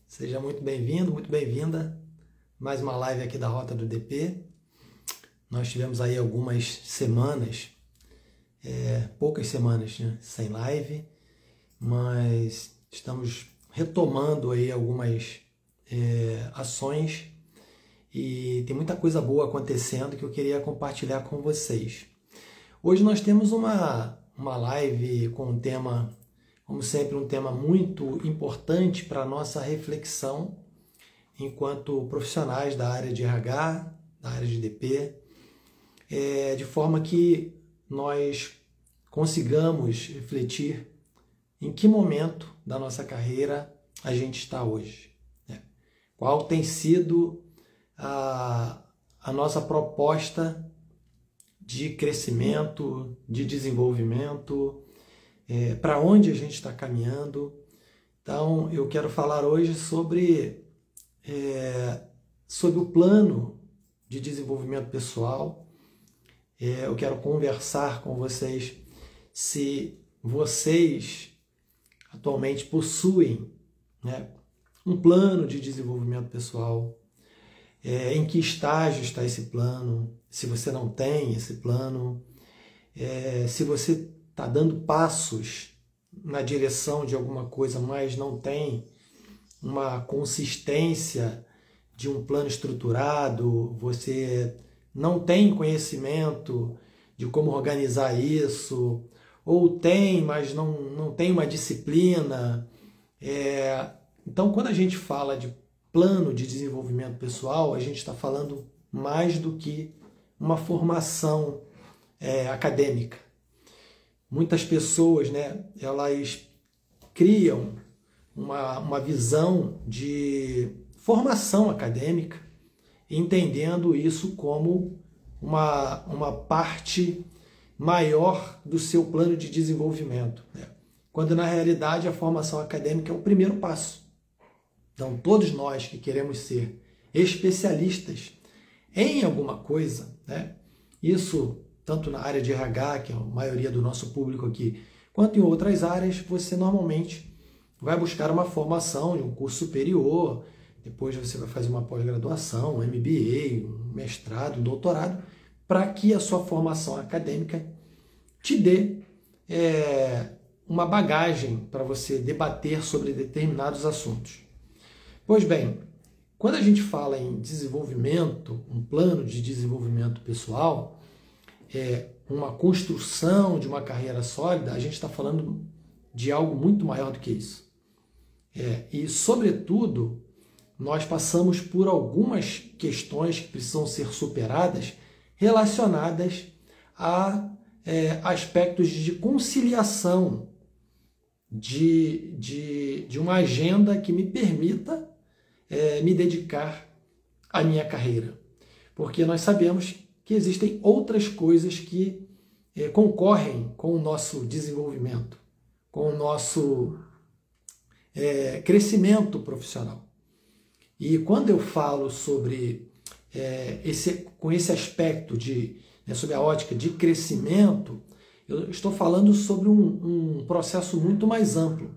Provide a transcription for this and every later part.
Seja muito bem-vindo, muito bem-vinda. Mais uma live aqui da Rota do DP. Nós tivemos aí algumas semanas, poucas semanas, né, sem live, mas estamos retomando aí algumas ações e tem muita coisa boa acontecendo que eu queria compartilhar com vocês. Hoje nós temos uma live com um tema, como sempre, um tema muito importante para a nossa reflexão enquanto profissionais da área de RH, da área de DP, de forma que nós consigamos refletir em que momento da nossa carreira a gente está hoje, né? Qual tem sido a nossa proposta de crescimento, de desenvolvimento, para onde a gente está caminhando. Então, eu quero falar hoje sobre o plano de desenvolvimento pessoal. Eu quero conversar com vocês se vocês atualmente possuem, né, um plano de desenvolvimento pessoal, em que estágio está esse plano, se você não tem esse plano, se você está dando passos na direção de alguma coisa, mas não tem uma consistência de um plano estruturado, você não tem conhecimento de como organizar isso, ou tem, mas não tem uma disciplina. Então, quando a gente fala de plano de desenvolvimento pessoal, a gente está falando mais do que uma formação acadêmica. Muitas pessoas, né, elas criam uma visão de formação acadêmica, entendendo isso como uma parte maior do seu plano de desenvolvimento, né? Quando na realidade a formação acadêmica é o primeiro passo. Então, todos nós que queremos ser especialistas em alguma coisa, né, isso tanto na área de RH, que é a maioria do nosso público aqui, quanto em outras áreas, você normalmente vai buscar uma formação de um curso superior, depois você vai fazer uma pós-graduação, um MBA, um mestrado, um doutorado, para que a sua formação acadêmica te dê uma bagagem para você debater sobre determinados assuntos. Pois bem, quando a gente fala em desenvolvimento, um plano de desenvolvimento pessoal, uma construção de uma carreira sólida, a gente está falando de algo muito maior do que isso. E, sobretudo, nós passamos por algumas questões que precisam ser superadas relacionadas a aspectos de conciliação de uma agenda que me permita me dedicar à minha carreira. Porque nós sabemos que existem outras coisas que concorrem com o nosso desenvolvimento, com o nosso crescimento profissional. E quando eu falo sobre com esse aspecto sobre a ótica de crescimento, eu estou falando sobre um processo muito mais amplo.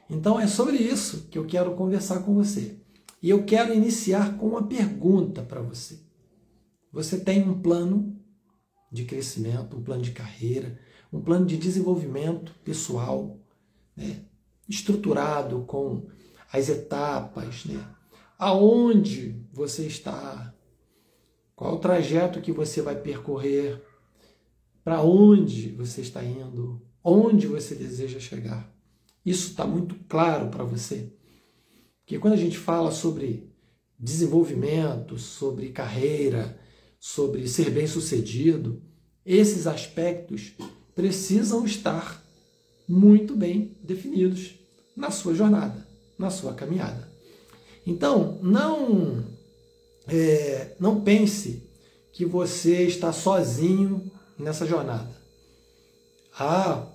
Então é sobre isso que eu quero conversar com você. E eu quero iniciar com uma pergunta para você. Você tem um plano de crescimento, um plano de carreira, um plano de desenvolvimento pessoal, né, estruturado com as etapas, né? Aonde você está, qual o trajeto que você vai percorrer, para onde você está indo, onde você deseja chegar. Isso está muito claro para você. Porque quando a gente fala sobre desenvolvimento, sobre carreira, sobre ser bem-sucedido, esses aspectos precisam estar muito bem definidos na sua jornada, na sua caminhada. Então, não pense que você está sozinho nessa jornada. Há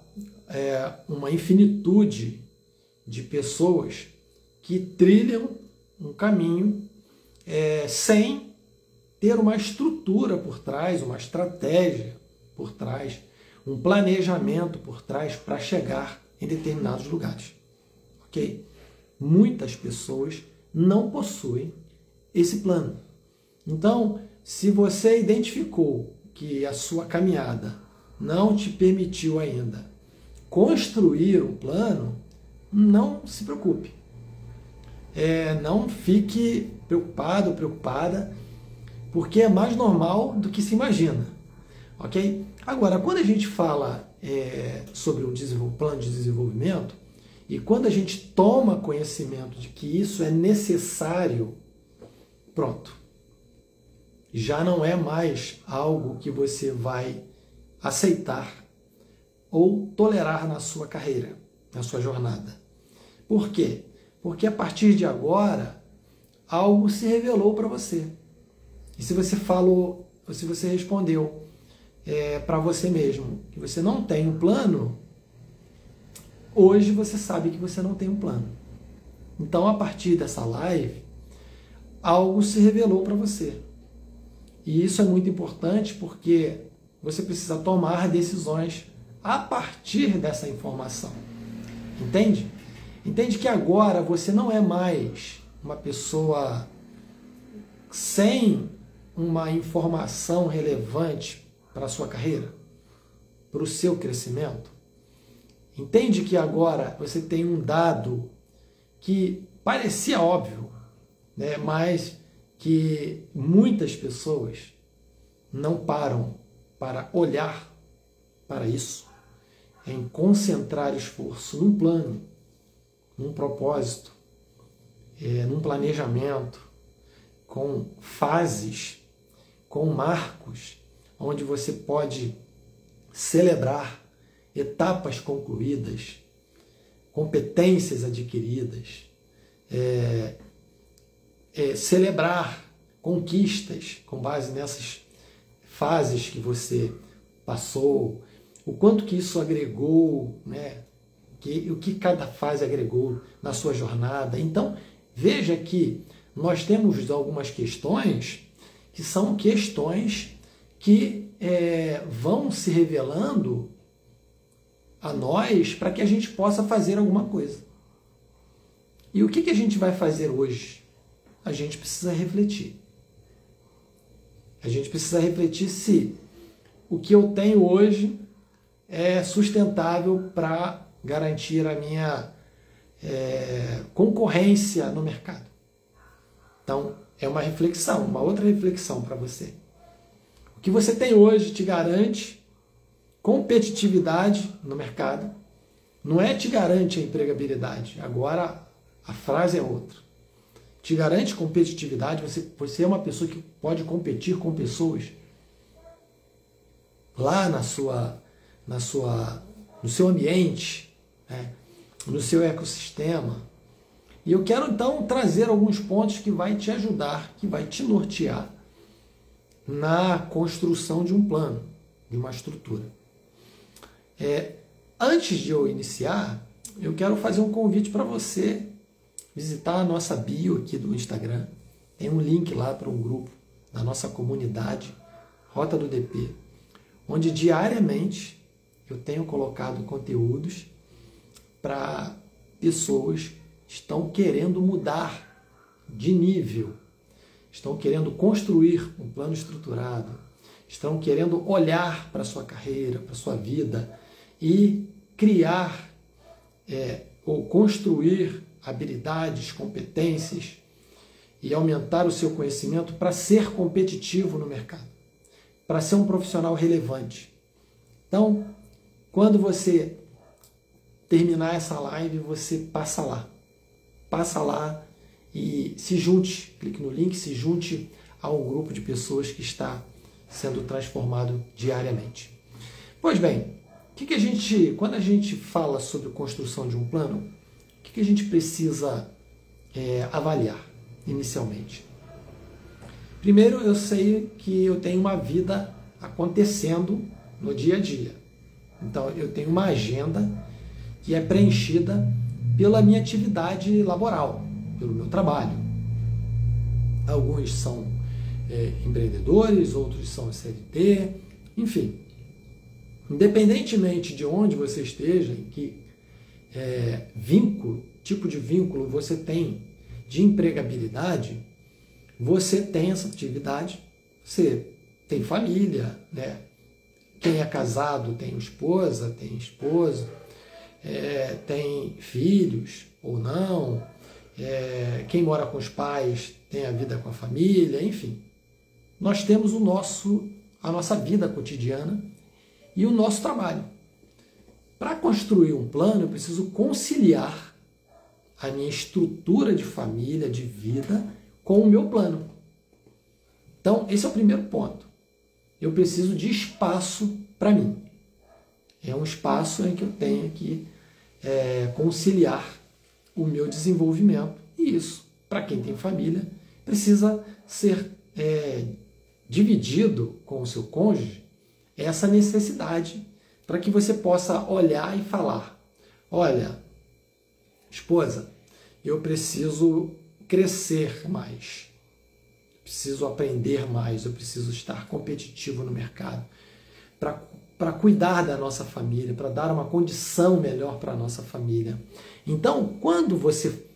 uma infinitude de pessoas que trilham um caminho sem ter uma estrutura por trás, uma estratégia por trás, um planejamento por trás para chegar em determinados lugares. Ok? muitas pessoas não possuem esse plano. Então, se você identificou que a sua caminhada não te permitiu ainda construir um plano, não se preocupe. Não fique preocupado ou preocupada, porque é mais normal do que se imagina. Ok? Agora, quando a gente fala sobre o plano de desenvolvimento, e quando a gente toma conhecimento de que isso é necessário, pronto. Já não é mais algo que você vai aceitar ou tolerar na sua carreira, na sua jornada. Por quê? Porque a partir de agora, algo se revelou para você. E se você falou, ou se você respondeu para você mesmo que você não tem um plano, hoje você sabe que você não tem um plano. Então, a partir dessa live, algo se revelou para você. E isso é muito importante porque você precisa tomar decisões a partir dessa informação. Entende? Entende que agora você não é mais uma pessoa sem uma informação relevante para a sua carreira, para o seu crescimento. Entende que agora você tem um dado que parecia óbvio, né, mas que muitas pessoas não param para olhar para isso, em concentrar esforço num plano, num propósito, num planejamento, com fases, com marcos, onde você pode celebrar etapas concluídas, competências adquiridas, celebrar conquistas com base nessas fases que você passou, o quanto que isso agregou, né? O que cada fase agregou na sua jornada. Então, veja que nós temos algumas questões que são questões que vão se revelando a nós para que a gente possa fazer alguma coisa. E o que a gente vai fazer hoje? A gente precisa refletir. A gente precisa refletir se o que eu tenho hoje é sustentável para garantir a minha concorrência no mercado. Então, é uma reflexão, uma outra reflexão para você. O que você tem hoje te garante competitividade no mercado, não te garante a empregabilidade. Agora, a frase é outra. Te garante competitividade, você é uma pessoa que pode competir com pessoas lá no seu ambiente, né, no seu ecossistema. E eu quero então trazer alguns pontos que vai te ajudar, que vai te nortear na construção de um plano, de uma estrutura. Antes de eu iniciar, eu quero fazer um convite para você visitar a nossa bio aqui do Instagram. Tem um link lá para um grupo da nossa comunidade, Rota do DP, onde diariamente eu tenho colocado conteúdos para pessoas que estão querendo mudar de nível, estão querendo construir um plano estruturado, estão querendo olhar para a sua carreira, para a sua vida e criar ou construir habilidades, competências e aumentar o seu conhecimento para ser competitivo no mercado, para ser um profissional relevante. Então, quando você terminar essa live, você passa lá e se junte, clique no link, se junte a um grupo de pessoas que está sendo transformado diariamente. Pois bem, quando a gente fala sobre construção de um plano, o que a gente precisa avaliar inicialmente? Primeiro, eu sei que eu tenho uma vida acontecendo no dia a dia. Então, eu tenho uma agenda que é preenchida pela minha atividade laboral, pelo meu trabalho. Alguns são empreendedores, outros são CLT, enfim. Independentemente de onde você esteja, em que vínculo tipo de vínculo você tem de empregabilidade, você tem essa atividade, você tem família, né? Quem é casado tem esposa, tem esposo, tem filhos ou não, quem mora com os pais tem a vida com a família, enfim. Nós temos a nossa vida cotidiana e o nosso trabalho. Para construir um plano, eu preciso conciliar a minha estrutura de família, de vida, com o meu plano. Então, esse é o primeiro ponto. Eu preciso de espaço para mim. É um espaço em que eu tenho que conciliar o meu desenvolvimento. E isso, para quem tem família, precisa ser dividido com o seu cônjuge essa necessidade para que você possa olhar e falar: olha, esposa, eu preciso crescer mais, preciso aprender mais, eu preciso estar competitivo no mercado para cuidar da nossa família, para dar uma condição melhor para a nossa família. Então, quando você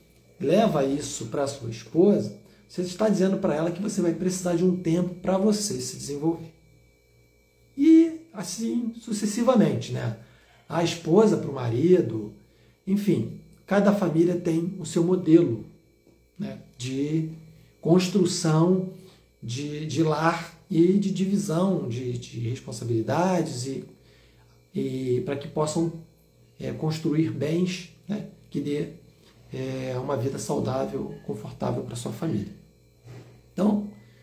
leva isso para a sua esposa, você está dizendo para ela que você vai precisar de um tempo para você se desenvolver. E assim sucessivamente, né? A esposa para o marido, enfim, cada família tem o seu modelo, né, de construção de lar e de divisão de responsabilidades e para que possam construir bens, né, que dê uma vida saudável, confortável para sua família. Então,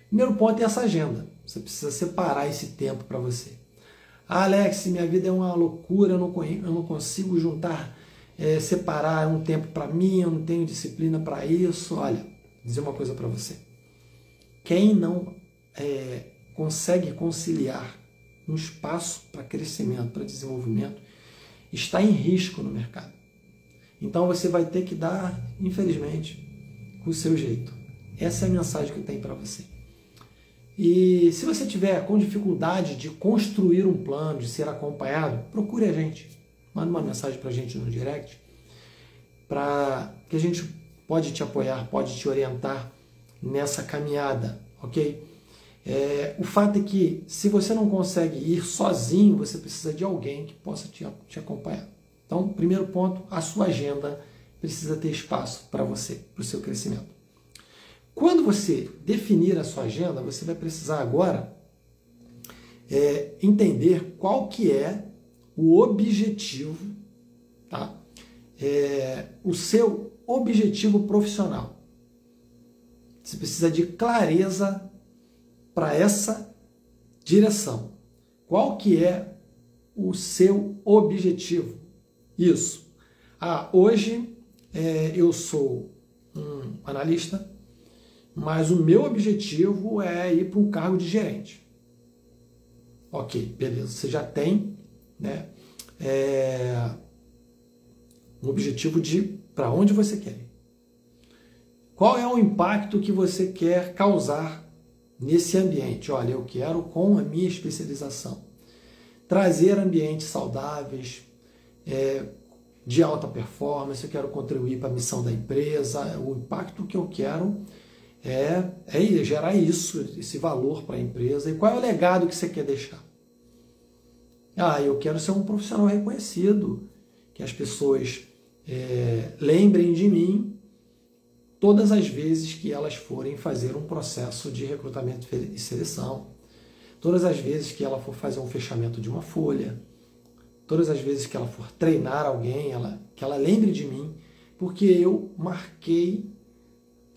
o primeiro ponto é essa agenda. Você precisa separar esse tempo para você. Ah, Alex, minha vida é uma loucura, eu não consigo separar um tempo para mim, eu não tenho disciplina para isso. Olha, vou dizer uma coisa para você. Quem não consegue conciliar um espaço para crescimento, para desenvolvimento, está em risco no mercado. Então você vai ter que dar, infelizmente, o seu jeito. Essa é a mensagem que eu tenho para você. E se você tiver com dificuldade de construir um plano, de ser acompanhado, procure a gente. Manda uma mensagem para a gente no direct, para que a gente pode te apoiar, pode te orientar nessa caminhada, ok? O fato é que se você não consegue ir sozinho, você precisa de alguém que possa te acompanhar. Então, primeiro ponto, a sua agenda precisa ter espaço para você, para o seu crescimento. Quando você definir a sua agenda, você vai precisar agora entender qual que é o objetivo, tá? O seu objetivo profissional. Você precisa de clareza para essa direção. Qual que é o seu objetivo? Isso. Hoje eu sou um analista, mas o meu objetivo é ir para um cargo de gerente. Ok, beleza. Você já tem, né, um objetivo de para onde você quer ir. Qual é o impacto que você quer causar nesse ambiente? Olha, eu quero, com a minha especialização, trazer ambientes saudáveis, de alta performance, eu quero contribuir para a missão da empresa, o impacto que eu quero é gerar esse valor para a empresa. E qual é o legado que você quer deixar? Eu quero ser um profissional reconhecido, que as pessoas lembrem de mim todas as vezes que elas forem fazer um processo de recrutamento e seleção, todas as vezes que ela for fazer um fechamento de uma folha, todas as vezes que ela for treinar alguém, que ela lembre de mim, porque eu marquei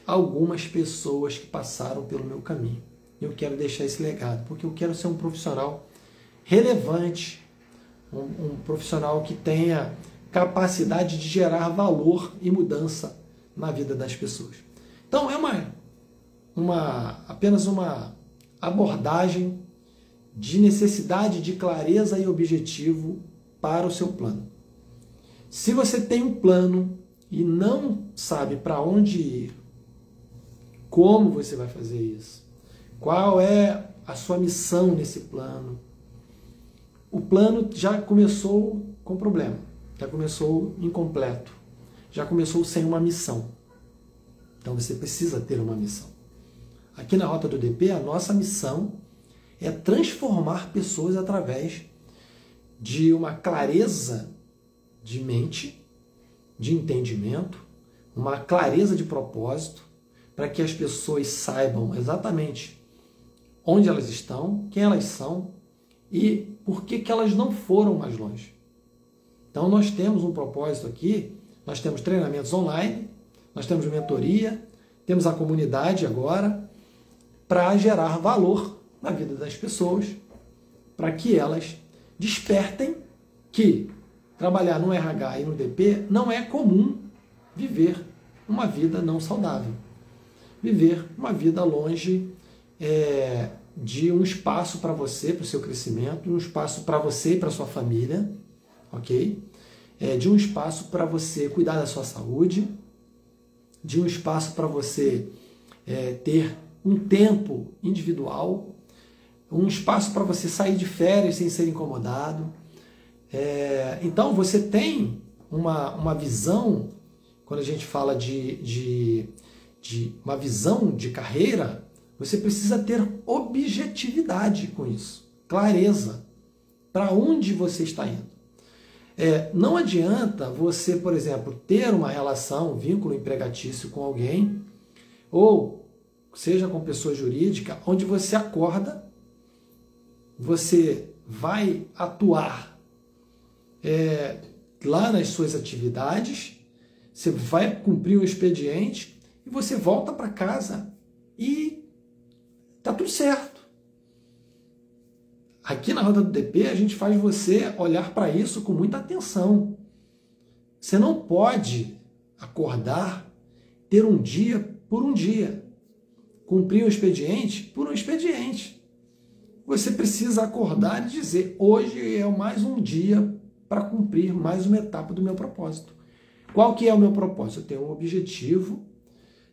algumas pessoas que passaram pelo meu caminho. Eu quero deixar esse legado, porque eu quero ser um profissional relevante, um profissional que tenha capacidade de gerar valor e mudança na vida das pessoas. Então é apenas uma abordagem de necessidade de clareza e objetivo para o seu plano. Se você tem um plano e não sabe para onde ir, como você vai fazer isso, qual é a sua missão nesse plano, o plano já começou com problema, já começou incompleto. já começou sem uma missão. Então você precisa ter uma missão. Aqui na Rota do DP, a nossa missão é transformar pessoas através de uma clareza de mente, de entendimento, uma clareza de propósito, para que as pessoas saibam exatamente onde elas estão, quem elas são e por que elas não foram mais longe. Então nós temos um propósito aqui, nós temos treinamentos online, nós temos mentoria, temos a comunidade agora, para gerar valor na vida das pessoas, para que elas despertem que trabalhar no RH e no DP não é comum viver uma vida não saudável. Viver uma vida longe de um espaço para você, para o seu crescimento, um espaço para você e para a sua família, ok? De um espaço para você cuidar da sua saúde, de um espaço para você ter um tempo individual, um espaço para você sair de férias sem ser incomodado. Então você tem uma visão, quando a gente fala de uma visão de carreira, você precisa ter objetividade com isso, clareza, para onde você está indo. Não adianta você, por exemplo, ter uma relação, um vínculo empregatício com alguém, ou seja com pessoa jurídica, onde você acorda, você vai atuar lá nas suas atividades, você vai cumprir o expediente e você volta para casa e está tudo certo. Aqui na Rota do DP a gente faz você olhar para isso com muita atenção. Você não pode acordar, ter um dia por um dia, cumprir um expediente por um expediente. Você precisa acordar e dizer, hoje é mais um dia para cumprir mais uma etapa do meu propósito. Qual que é o meu propósito? Eu tenho um objetivo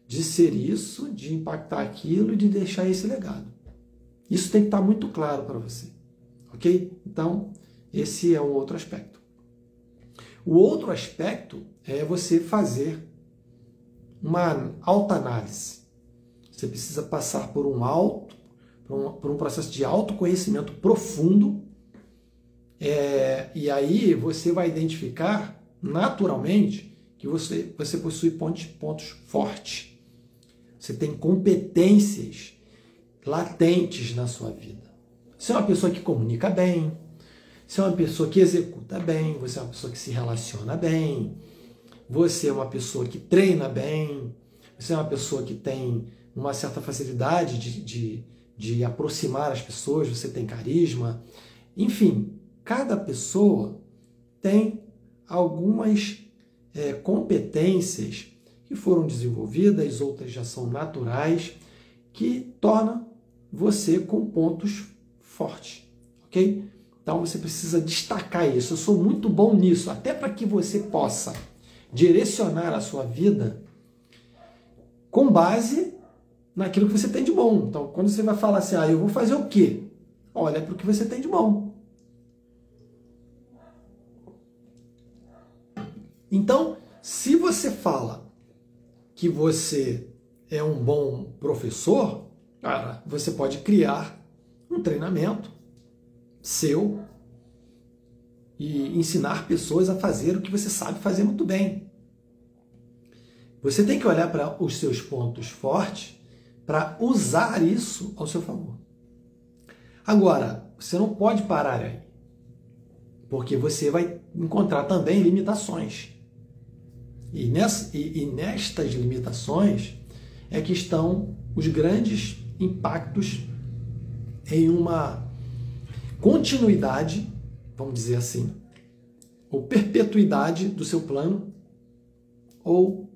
de ser isso, de impactar aquilo e de deixar esse legado. Isso tem que estar muito claro para você. Ok? Então, esse é um outro aspecto. O outro aspecto é você fazer uma autoanálise. Você precisa passar por um processo de autoconhecimento profundo, e aí você vai identificar naturalmente que você possui pontos fortes. Você tem competências latentes na sua vida. Você é uma pessoa que comunica bem, você é uma pessoa que executa bem, você é uma pessoa que se relaciona bem, você é uma pessoa que treina bem, você é uma pessoa que tem uma certa facilidade de aproximar as pessoas, você tem carisma. Enfim, cada pessoa tem algumas competências que foram desenvolvidas, outras já são naturais, que tornam você com pontos fortes, ok? Então você precisa destacar isso. Eu sou muito bom nisso, até para que você possa direcionar a sua vida com base naquilo que você tem de bom. Então, quando você vai falar assim, eu vou fazer o quê? Olha para o que você tem de bom. Então, se você fala que você é um bom professor, você pode criar um treinamento seu e ensinar pessoas a fazer o que você sabe fazer muito bem. Você tem que olhar para os seus pontos fortes para usar isso ao seu favor. Agora, você não pode parar aí, porque você vai encontrar também limitações. E nestas limitações é que estão os grandes impactos em uma continuidade, vamos dizer assim, ou perpetuidade do seu plano, ou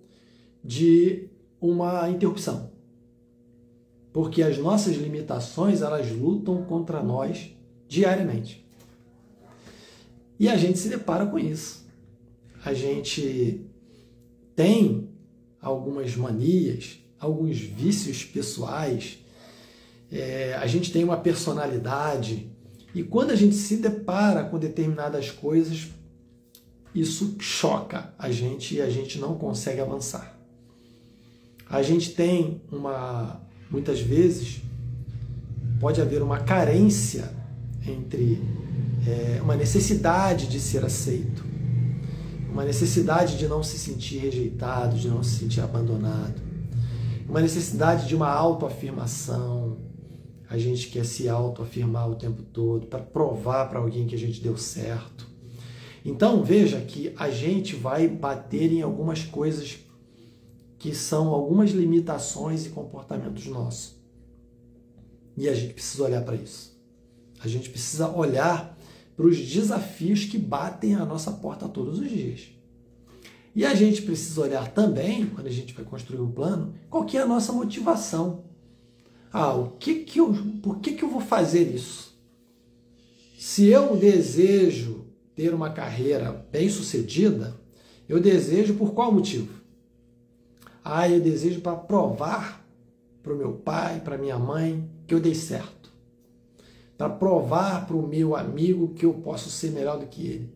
de uma interrupção. Porque as nossas limitações, elas lutam contra nós diariamente. E a gente se depara com isso. A gente tem algumas manias, alguns vícios pessoais, a gente tem uma personalidade, e quando a gente se depara com determinadas coisas, isso choca a gente e a gente não consegue avançar. A gente tem muitas vezes, pode haver uma carência entre uma necessidade de ser aceito, uma necessidade de não se sentir rejeitado, de não se sentir abandonado, uma necessidade de uma autoafirmação. A gente quer se autoafirmar o tempo todo para provar para alguém que a gente deu certo. Então veja que a gente vai bater em algumas coisas que são algumas limitações e comportamentos nossos. E a gente precisa olhar para isso. A gente precisa olhar para os desafios que batem à nossa porta todos os dias. E a gente precisa olhar também, quando a gente vai construir um plano, qual que é a nossa motivação. Por que eu vou fazer isso? Se eu desejo ter uma carreira bem-sucedida, eu desejo por qual motivo? Eu desejo para provar para o meu pai, para minha mãe, que eu dei certo. Para provar para o meu amigo que eu posso ser melhor do que ele.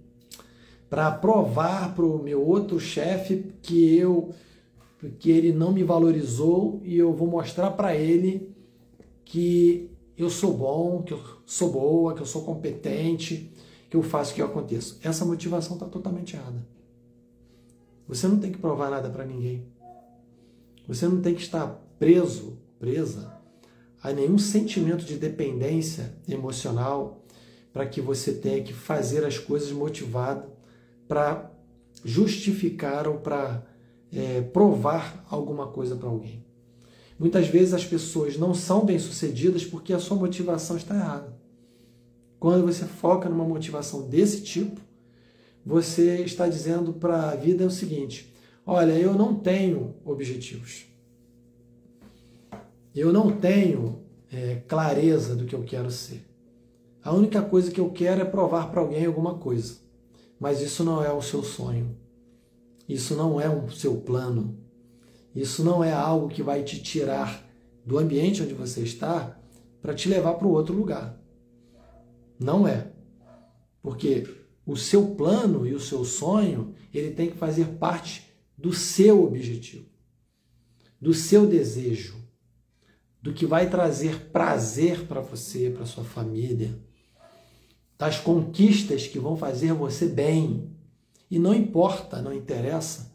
Para provar para o meu outro chefe que ele não me valorizou e eu vou mostrar para ele que eu sou bom, que eu sou boa, que eu sou competente, que eu faço o que eu aconteço. Essa motivação está totalmente errada. Você não tem que provar nada para ninguém. Você não tem que estar presa a nenhum sentimento de dependência emocional para que você tenha que fazer as coisas motivado para justificar ou para provar alguma coisa para alguém. Muitas vezes as pessoas não são bem-sucedidas porque a sua motivação está errada. Quando você foca numa motivação desse tipo, você está dizendo para a vida o seguinte: olha, eu não tenho objetivos. Eu não tenho clareza do que eu quero ser. A única coisa que eu quero é provar para alguém alguma coisa. Mas isso não é o seu sonho. Isso não é o seu plano. Isso não é algo que vai te tirar do ambiente onde você está para te levar para o outro lugar. Não é. Porque o seu plano e o seu sonho, ele tem que fazer parte do seu objetivo, do seu desejo, do que vai trazer prazer para você, para sua família, das conquistas que vão fazer você bem. E não importa, não interessa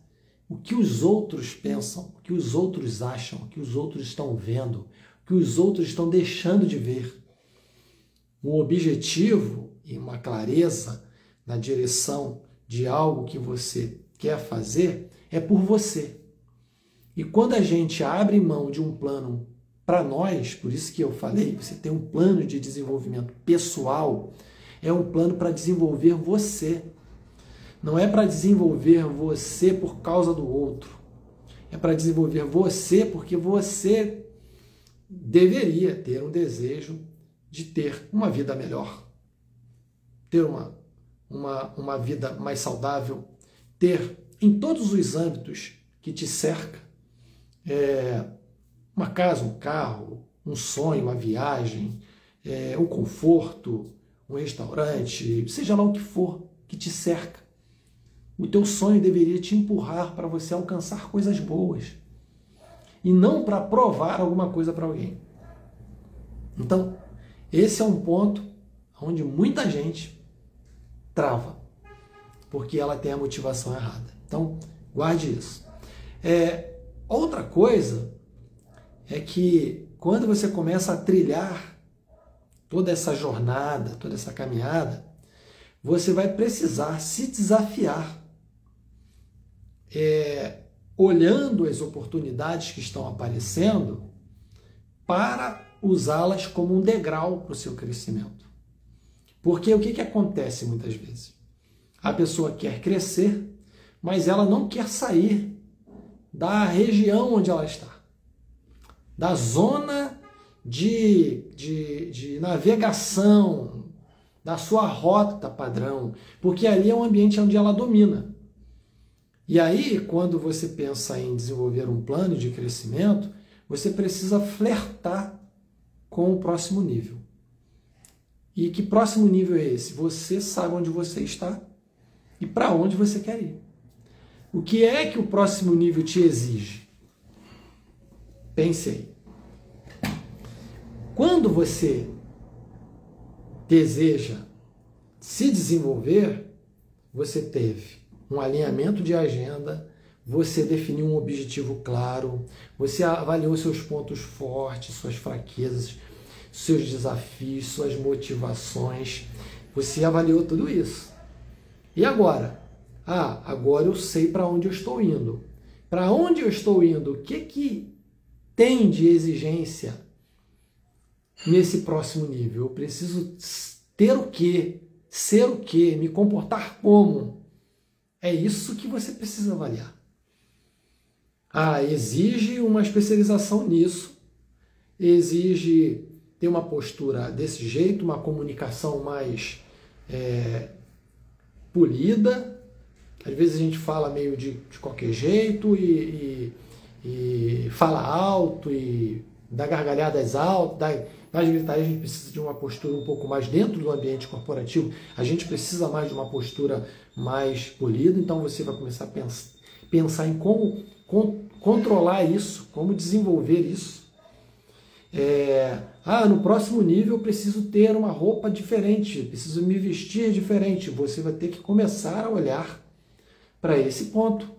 o que os outros pensam, o que os outros acham, o que os outros estão vendo, o que os outros estão deixando de ver. Um objetivo e uma clareza na direção de algo que você quer fazer é por você. E quando a gente abre mão de um plano para nós, por isso que eu falei, você tem um plano de desenvolvimento pessoal, é um plano para desenvolver você. Não é para desenvolver você por causa do outro. É para desenvolver você porque você deveria ter um desejo de ter uma vida melhor, ter uma vida mais saudável, ter em todos os âmbitos que te cerca, uma casa, um carro, um sonho, uma viagem, um conforto, um restaurante, seja lá o que for que te cerca. O teu sonho deveria te empurrar para você alcançar coisas boas e não para provar alguma coisa para alguém. Então, esse é um ponto onde muita gente trava, porque ela tem a motivação errada. Então, guarde isso. Outra coisa é que quando você começa a trilhar toda essa jornada, toda essa caminhada, você vai precisar se desafiar, olhando as oportunidades que estão aparecendo para usá-las como um degrau para o seu crescimento. Porque o que acontece muitas vezes? A pessoa quer crescer, mas ela não quer sair da região onde ela está, da zona de navegação, da sua rota padrão, porque ali é um ambiente onde ela domina. E aí, quando você pensa em desenvolver um plano de crescimento, você precisa flertar com o próximo nível. E que próximo nível é esse? Você sabe onde você está e para onde você quer ir. O que é que o próximo nível te exige? Pense aí. Quando você deseja se desenvolver, você teve um alinhamento de agenda, você definiu um objetivo claro, você avaliou seus pontos fortes, suas fraquezas, seus desafios, suas motivações, você avaliou tudo isso. E agora? Agora eu sei para onde eu estou indo. Para onde eu estou indo? O que tem de exigência nesse próximo nível? Eu preciso ter o quê? Ser o quê? Me comportar como? É isso que você precisa avaliar. Exige uma especialização nisso, exige ter uma postura desse jeito, uma comunicação mais polida. Às vezes a gente fala meio de qualquer jeito e fala alto e dá gargalhadas altas, mas gritar, a gente precisa de uma postura um pouco mais dentro do ambiente corporativo, a gente precisa mais de uma postura mais polida, então você vai começar a pensar em como controlar isso, como desenvolver isso. No próximo nível eu preciso ter uma roupa diferente, preciso me vestir diferente. Você vai ter que começar a olhar para esse ponto.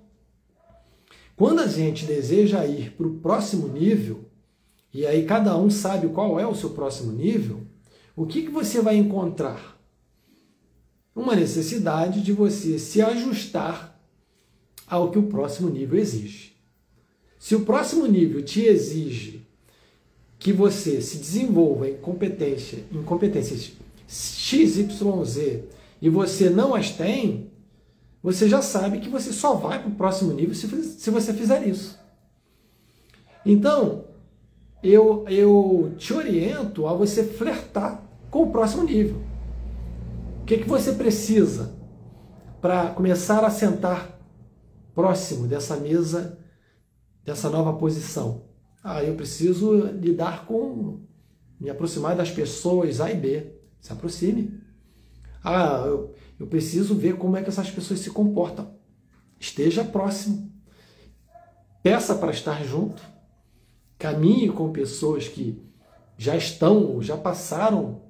Quando a gente deseja ir para o próximo nível, e aí cada um sabe qual é o seu próximo nível, o que você vai encontrar? Uma necessidade de você se ajustar ao que o próximo nível exige. Se o próximo nível te exige que você se desenvolva em competências XYZ e você não as tem, você já sabe que você só vai para o próximo nível se você fizer isso. Então, eu te oriento a você flertar com o próximo nível. O que você precisa para começar a sentar próximo dessa mesa, dessa nova posição? Eu preciso me aproximar das pessoas A e B. Se aproxime. Eu preciso ver como é que essas pessoas se comportam. Esteja próximo. Peça para estar junto. Caminhe com pessoas que já passaram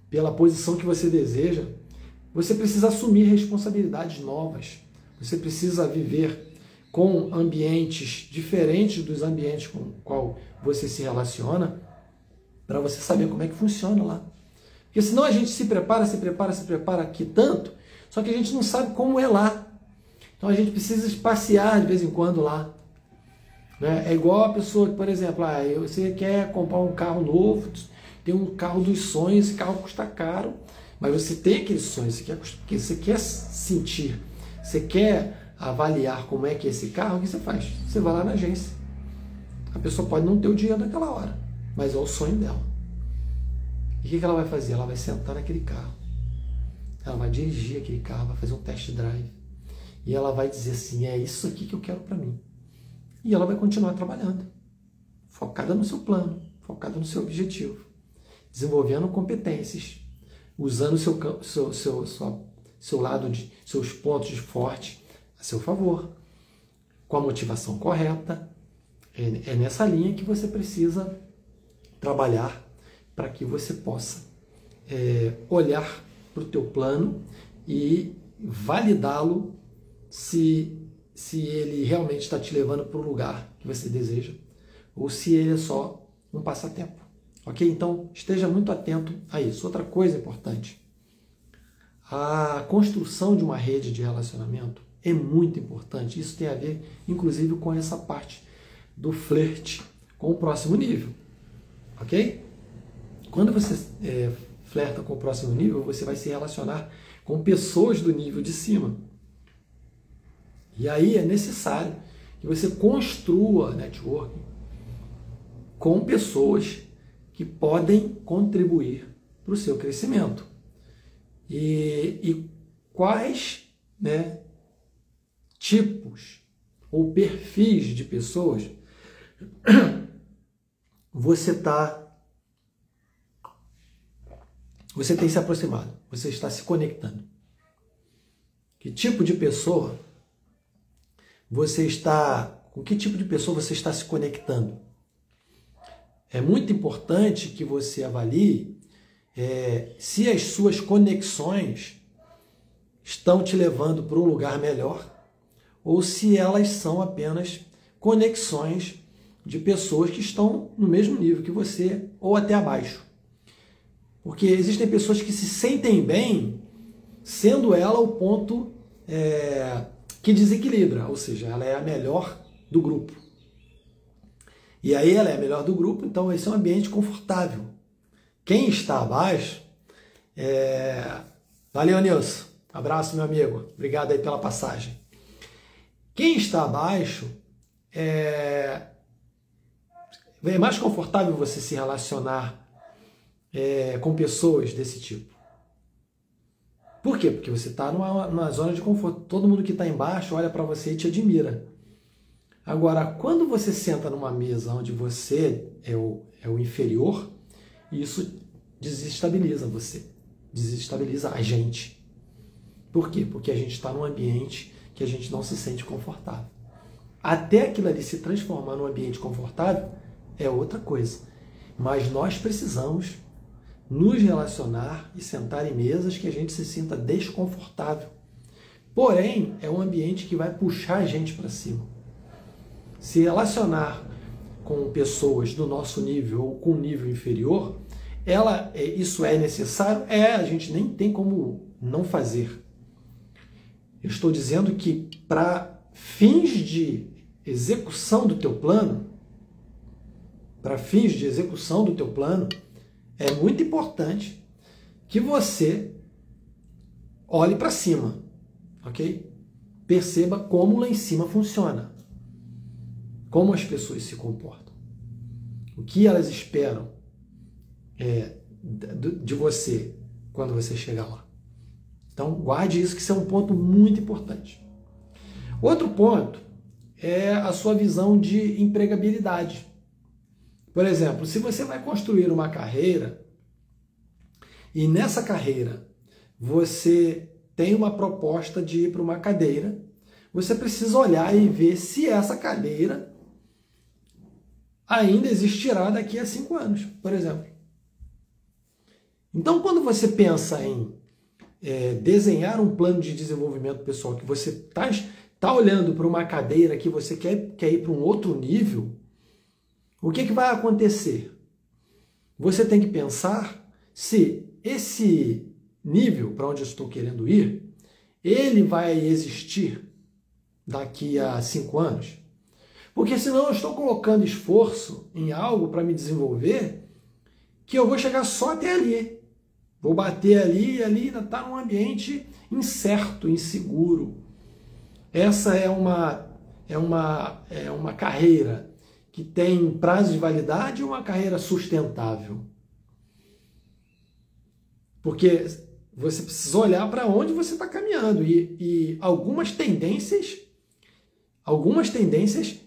pela posição que você deseja. Você precisa assumir responsabilidades novas. Você precisa viver com ambientes diferentes dos ambientes com o qual você se relaciona, para você saber como é que funciona lá. Porque senão a gente se prepara aqui tanto, só que a gente não sabe como é lá. Então a gente precisa passear de vez em quando lá. É igual a pessoa que, por exemplo, você quer comprar um carro novo, tem um carro dos sonhos, esse carro custa caro, mas você tem aquele sonho, você quer sentir, você quer avaliar como é que é esse carro, o que você faz? Você vai lá na agência. A pessoa pode não ter o dinheiro naquela hora, mas é o sonho dela. E o que ela vai fazer? Ela vai sentar naquele carro, ela vai dirigir aquele carro, vai fazer um test drive, e ela vai dizer assim, é isso aqui que eu quero para mim. E ela vai continuar trabalhando, focada no seu plano, focada no seu objetivo, desenvolvendo competências, usando seu lado seus pontos de forte a seu favor, com a motivação correta. É nessa linha que você precisa trabalhar para que você possa olhar para o teu plano e validá-lo se ele realmente está te levando para o lugar que você deseja ou se ele é só um passatempo. Ok? Então, esteja muito atento a isso. Outra coisa importante, a construção de uma rede de relacionamento é muito importante. Isso tem a ver, inclusive, com essa parte do flerte com o próximo nível. Ok? Quando você flerta com o próximo nível, você vai se relacionar com pessoas do nível de cima. E aí é necessário que você construa networking com pessoas que podem contribuir para o seu crescimento. E quais tipos ou perfis de pessoas você tem se aproximado, você está se conectando. Que tipo de pessoa você está, com que tipo de pessoa você está se conectando? É muito importante que você avalie se as suas conexões estão te levando para um lugar melhor ou se elas são apenas conexões de pessoas que estão no mesmo nível que você ou até abaixo. Porque existem pessoas que se sentem bem sendo ela o ponto que desequilibra, ou seja, ela é a melhor do grupo. E aí ela é a melhor do grupo, então esse é um ambiente confortável. Quem está abaixo, valeu, Nilson, abraço, meu amigo, obrigado aí pela passagem. Quem está abaixo, é mais confortável você se relacionar com pessoas desse tipo. Por quê? Porque você está numa zona de conforto. Todo mundo que está embaixo olha para você e te admira. Agora, quando você senta numa mesa onde você é o inferior, isso desestabiliza você, desestabiliza a gente. Por quê? Porque a gente está num ambiente que a gente não se sente confortável. Até aquilo ali se transformar num ambiente confortável é outra coisa. Mas nós precisamos nos relacionar e sentar em mesas que a gente se sinta desconfortável. Porém, é um ambiente que vai puxar a gente para cima. Se relacionar com pessoas do nosso nível ou com um nível inferior, isso é necessário? A gente nem tem como não fazer. Eu estou dizendo que para fins de execução do teu plano, é muito importante que você olhe para cima, ok? Perceba como lá em cima funciona, como as pessoas se comportam, o que elas esperam de você quando você chegar lá. Então, guarde isso, que isso é um ponto muito importante. Outro ponto é a sua visão de empregabilidade. Por exemplo, se você vai construir uma carreira e nessa carreira você tem uma proposta de ir para uma cadeira, você precisa olhar e ver se essa cadeira ainda existirá daqui a 5 anos, por exemplo. Então, quando você pensa em desenhar um plano de desenvolvimento pessoal, que você está olhando para uma cadeira que você quer ir para um outro nível, o que vai acontecer? Você tem que pensar se esse nível para onde eu estou querendo ir, ele vai existir daqui a 5 anos. Porque senão eu estou colocando esforço em algo para me desenvolver que eu vou chegar só até ali. Vou bater ali e ali ainda está num ambiente incerto, inseguro. Essa é uma carreira que tem prazo de validade ou uma carreira sustentável? Porque você precisa olhar para onde você está caminhando e algumas tendências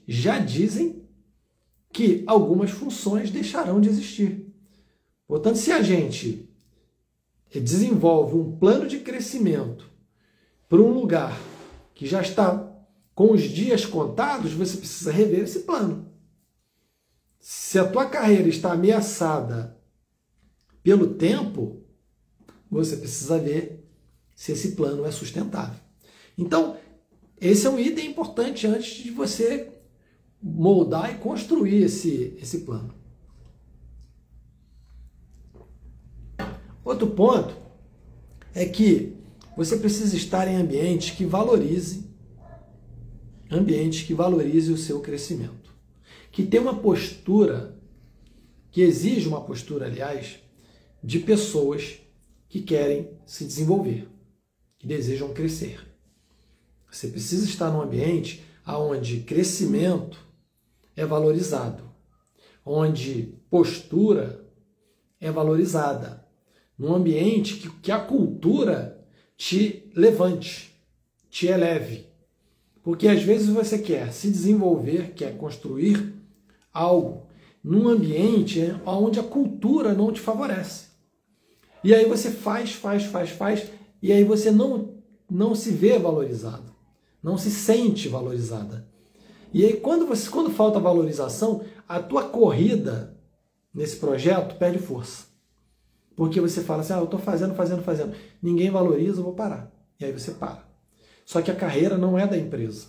já dizem que algumas funções deixarão de existir. Portanto, se a gente desenvolve um plano de crescimento para um lugar que já está com os dias contados, você precisa rever esse plano. Se a tua carreira está ameaçada pelo tempo, você precisa ver se esse plano é sustentável. Então, esse é um item importante antes de você moldar e construir esse plano. Outro ponto é que você precisa estar em ambientes que valorize o seu crescimento, que tem uma postura, que exige uma postura, aliás, de pessoas que querem se desenvolver, que desejam crescer. Você precisa estar num ambiente onde crescimento é valorizado, onde postura é valorizada, num ambiente que a cultura te levante, te eleve. Porque às vezes você quer se desenvolver, quer construir algo num ambiente onde a cultura não te favorece. E aí você faz, e aí você não não se vê valorizado, não se sente valorizada. E aí quando falta valorização, a tua corrida nesse projeto perde força. Porque você fala assim, eu estou fazendo. Ninguém valoriza, eu vou parar. E aí você para. Só que a carreira não é da empresa.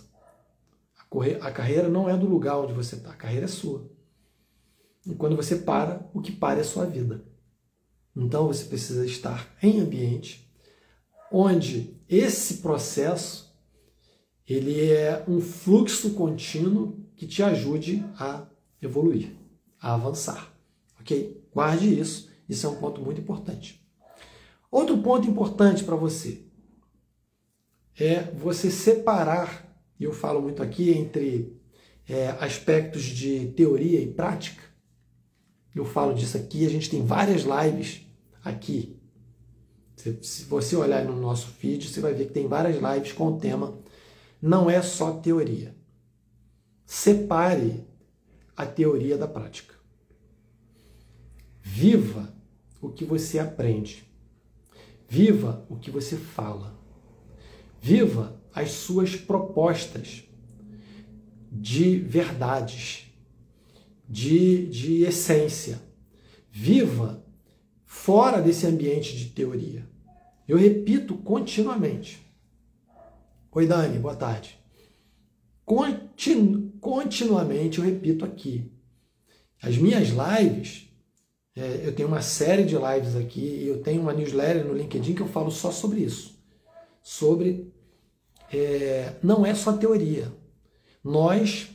A carreira não é do lugar onde você está. A carreira é sua. E quando você para, o que para é a sua vida. Então você precisa estar em ambiente onde esse processo ele é um fluxo contínuo que te ajude a evoluir, a avançar. Ok? Guarde isso. Isso é um ponto muito importante. Outro ponto importante para você é você separar, e eu falo muito aqui, entre aspectos de teoria e prática. Eu falo disso aqui, a gente tem várias lives aqui. Se você olhar no nosso feed, você vai ver que tem várias lives com o tema não é só teoria. Separe a teoria da prática. Viva o que você aprende. Viva o que você fala. Viva as suas propostas de verdades, de essência. Viva fora desse ambiente de teoria. Eu repito continuamente. Oi, Dani, boa tarde. Continuamente eu repito aqui. As minhas lives, eu tenho uma série de lives aqui e eu tenho uma newsletter no LinkedIn que eu falo só sobre isso. Não é só teoria. Nós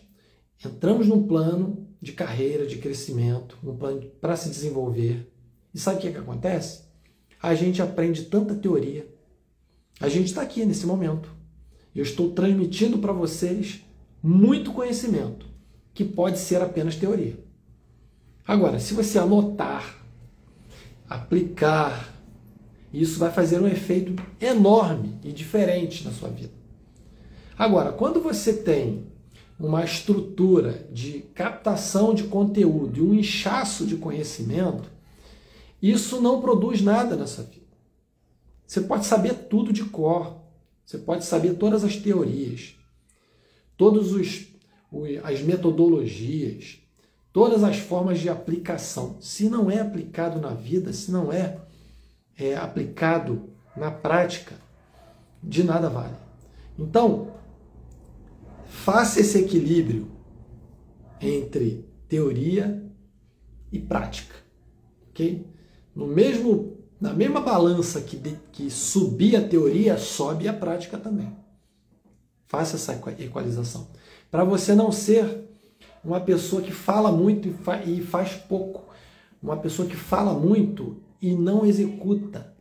entramos num plano de carreira, de crescimento, um plano para se desenvolver. E sabe o que acontece? A gente aprende tanta teoria. A gente está aqui nesse momento. Eu estou transmitindo para vocês muito conhecimento, que pode ser apenas teoria. Agora, se você anotar, aplicar, isso vai fazer um efeito enorme e diferente na sua vida. Agora, quando você tem uma estrutura de captação de conteúdo e um inchaço de conhecimento, isso não produz nada na sua vida. Você pode saber tudo de cor, você pode saber todas as teorias, todas as metodologias, todas as formas de aplicação. Se não é aplicado na vida, se não é aplicado na prática, de nada vale. Então, faça esse equilíbrio entre teoria e prática. Ok? Na mesma balança que subir a teoria, sobe a prática também. Faça essa equalização. Para você não ser uma pessoa que fala muito e faz pouco. Uma pessoa que fala muito e não executa.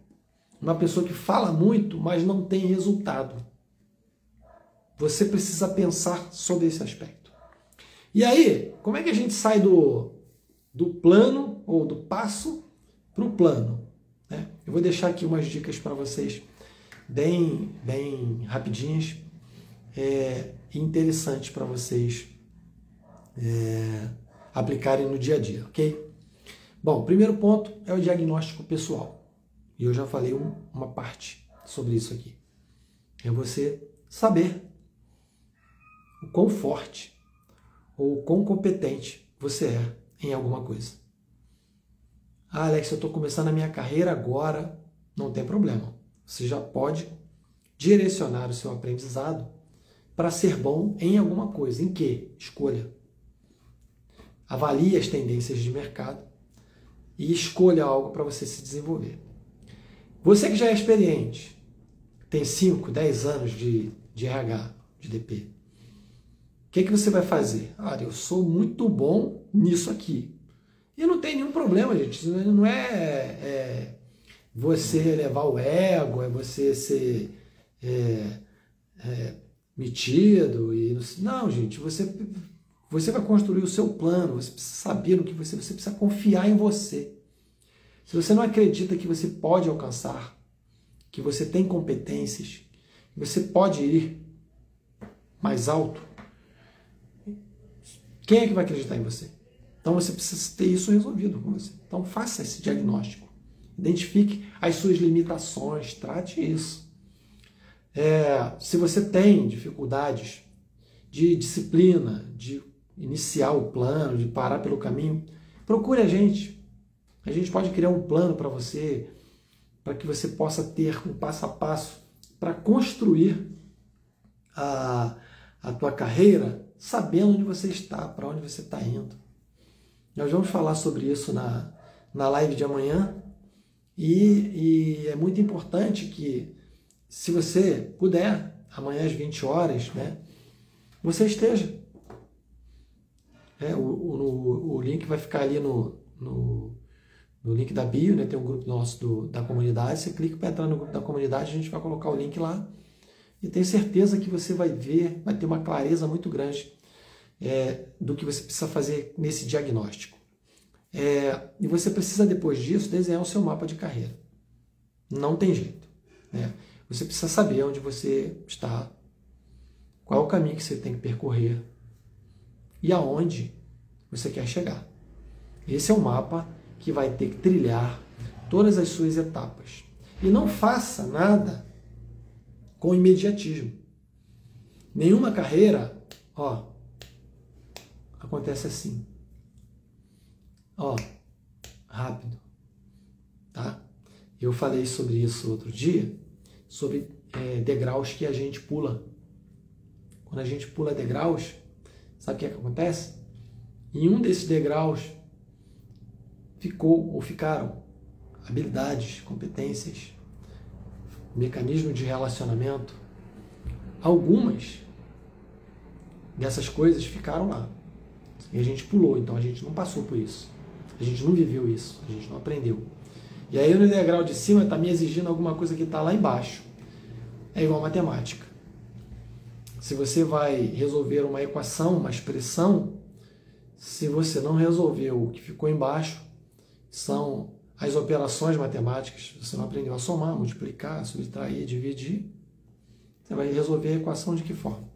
Uma pessoa que fala muito, mas não tem resultado. Você precisa pensar sobre esse aspecto. E aí, como é que a gente sai do plano ou do passo para o plano? Eu vou deixar aqui umas dicas para vocês bem rapidinhas e interessantes para vocês aplicarem no dia a dia, ok? Bom, o primeiro ponto é o diagnóstico pessoal. E eu já falei uma parte sobre isso aqui. É você saber o quão forte ou o quão competente você é em alguma coisa. Alex, eu estou começando a minha carreira agora. Não tem problema. Você já pode direcionar o seu aprendizado para ser bom em alguma coisa. Em quê? Escolha. Avalie as tendências de mercado e escolha algo para você se desenvolver. Você que já é experiente, tem 5, 10 anos de RH, de DP, o que você vai fazer? Eu sou muito bom nisso aqui. E não tem nenhum problema, gente. Não é você elevar o ego, é você ser metido. Não, gente, você vai construir o seu plano, você precisa saber no que você precisa confiar em você. Se você não acredita que você pode alcançar, que você tem competências, que você pode ir mais alto, quem é que vai acreditar em você? Então você precisa ter isso resolvido com você. Então faça esse diagnóstico. Identifique as suas limitações, trate isso. Se você tem dificuldades de disciplina, de iniciar o plano, de parar pelo caminho, procure a gente. A gente pode criar um plano para você, para que você possa ter um passo a passo para construir a tua carreira, sabendo onde você está, para onde você está indo. Nós vamos falar sobre isso na live de amanhã, e é muito importante que, se você puder, amanhã às 20 horas, né, você esteja. O link vai ficar ali no link da bio, né, tem um grupo nosso da comunidade, você clica para entrar no grupo da comunidade, a gente vai colocar o link lá, e tenho certeza que você vai ver, vai ter uma clareza muito grande do que você precisa fazer nesse diagnóstico. E você precisa, depois disso, desenhar o seu mapa de carreira. Não tem jeito, né? Você precisa saber onde você está, qual é o caminho que você tem que percorrer e aonde você quer chegar. Esse é o mapa que vai ter que trilhar todas as suas etapas. E não faça nada com imediatismo. Nenhuma carreira, acontece assim. Rápido. Tá? Eu falei sobre isso outro dia, sobre degraus que a gente pula. Quando a gente pula degraus, sabe o que acontece? Em um desses degraus ficaram habilidades, competências, mecanismos de relacionamento. Algumas dessas coisas ficaram lá. E a gente pulou, então a gente não passou por isso. A gente não viveu isso, a gente não aprendeu. E aí no degrau de cima está me exigindo alguma coisa que está lá embaixo. É igual matemática. Se você vai resolver uma equação, uma expressão, se você não resolveu o que ficou embaixo, são as operações matemáticas, você não aprendeu a somar, multiplicar, subtrair, dividir, você vai resolver a equação de que forma?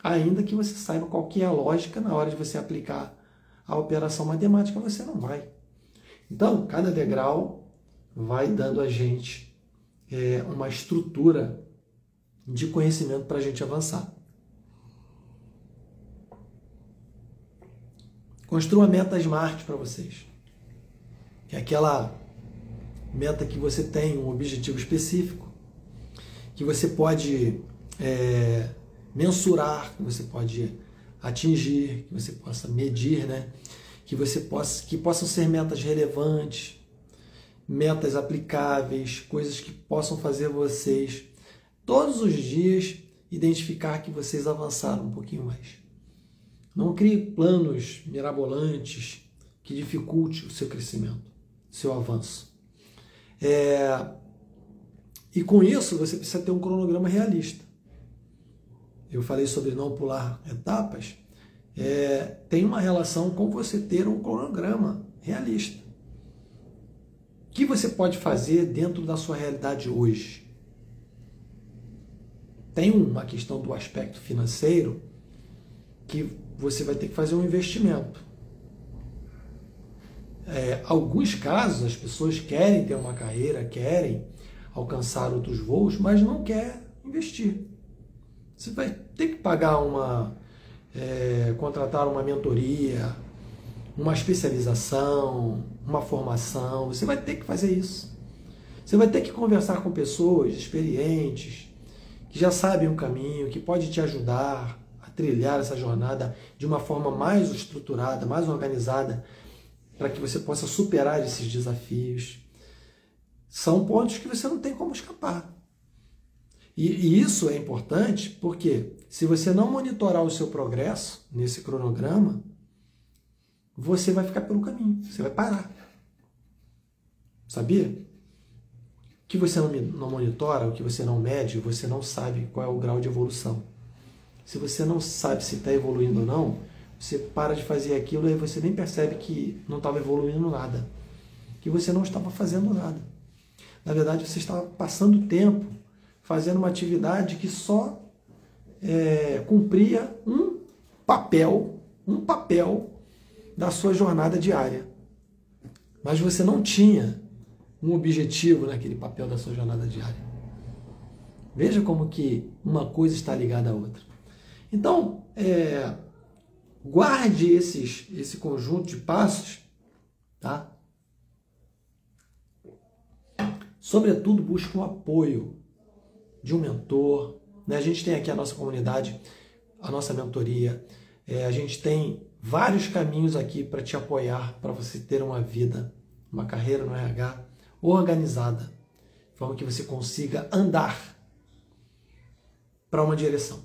Ainda que você saiba qual que é a lógica na hora de você aplicar a operação matemática, você não vai. Então, cada degrau vai dando a gente uma estrutura de conhecimento para a gente avançar. Construa meta SMART para vocês. É aquela meta que você tem um objetivo específico, que você pode mensurar, que você pode atingir, que você possa medir, né? Que possam ser metas relevantes, metas aplicáveis, coisas que possam fazer vocês todos os dias identificar que vocês avançaram um pouquinho mais. Não crie planos mirabolantes que dificultem o seu crescimento, o seu avanço. E com isso você precisa ter um cronograma realista. Eu falei sobre não pular etapas. Tem uma relação com você ter um cronograma realista. O que você pode fazer dentro da sua realidade hoje? Tem uma questão do aspecto financeiro que você vai ter que fazer um investimento. Alguns casos as pessoas querem ter uma carreira, querem alcançar outros voos, mas não quer investir. Você vai ter que pagar contratar uma mentoria, uma especialização, uma formação. Você vai ter que fazer isso. Você vai ter que conversar com pessoas experientes, que já sabem o caminho, que pode te ajudar a trilhar essa jornada de uma forma mais estruturada, mais organizada, para que você possa superar esses desafios. São pontos que você não tem como escapar. E isso é importante porque, se você não monitorar o seu progresso nesse cronograma, você vai ficar pelo caminho, você vai parar. Sabia? O que você não monitora, o que você não mede, você não sabe qual é o grau de evolução. Se você não sabe se está evoluindo ou não, você para de fazer aquilo e você nem percebe que não estava evoluindo nada, que você não estava fazendo nada. Na verdade, você estava passando tempo fazendo uma atividade que só cumpria um papel da sua jornada diária. Mas você não tinha um objetivo naquele papel da sua jornada diária. Veja como que uma coisa está ligada à outra. Então, guarde esse conjunto de passos, tá? Sobretudo, busque um apoio de um mentor, né? A gente tem aqui a nossa comunidade, a nossa mentoria, a gente tem vários caminhos aqui para te apoiar, para você ter uma vida, uma carreira no RH organizada, de forma que você consiga andar para uma direção.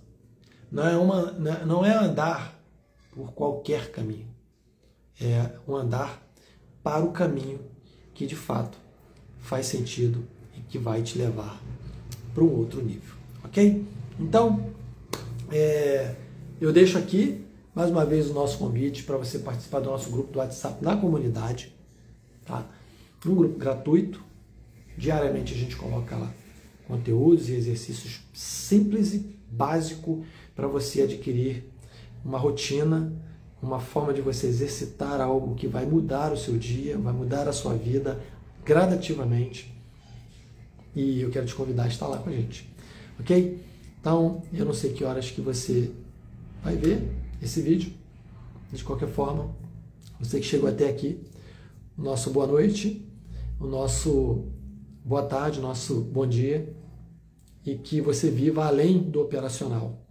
Não é andar por qualquer caminho, é um andar para o caminho que de fato faz sentido e que vai te levar para um outro nível, ok? Então, eu deixo aqui mais uma vez o nosso convite para você participar do nosso grupo do WhatsApp na comunidade, tá? Um grupo gratuito. Diariamente a gente coloca lá conteúdos e exercícios simples e básico para você adquirir uma rotina, uma forma de você exercitar algo que vai mudar o seu dia, vai mudar a sua vida gradativamente. E eu quero te convidar a estar lá com a gente, ok? Então, eu não sei que horas que você vai ver esse vídeo. De qualquer forma, você que chegou até aqui, o nosso boa noite, o nosso boa tarde, o nosso bom dia, e que você viva além do operacional.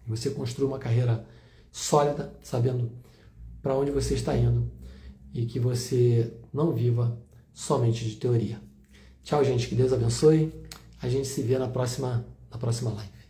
Você construa uma carreira sólida, sabendo para onde você está indo, e que você não viva somente de teoria. Tchau, gente, que Deus abençoe. A gente se vê na próxima live.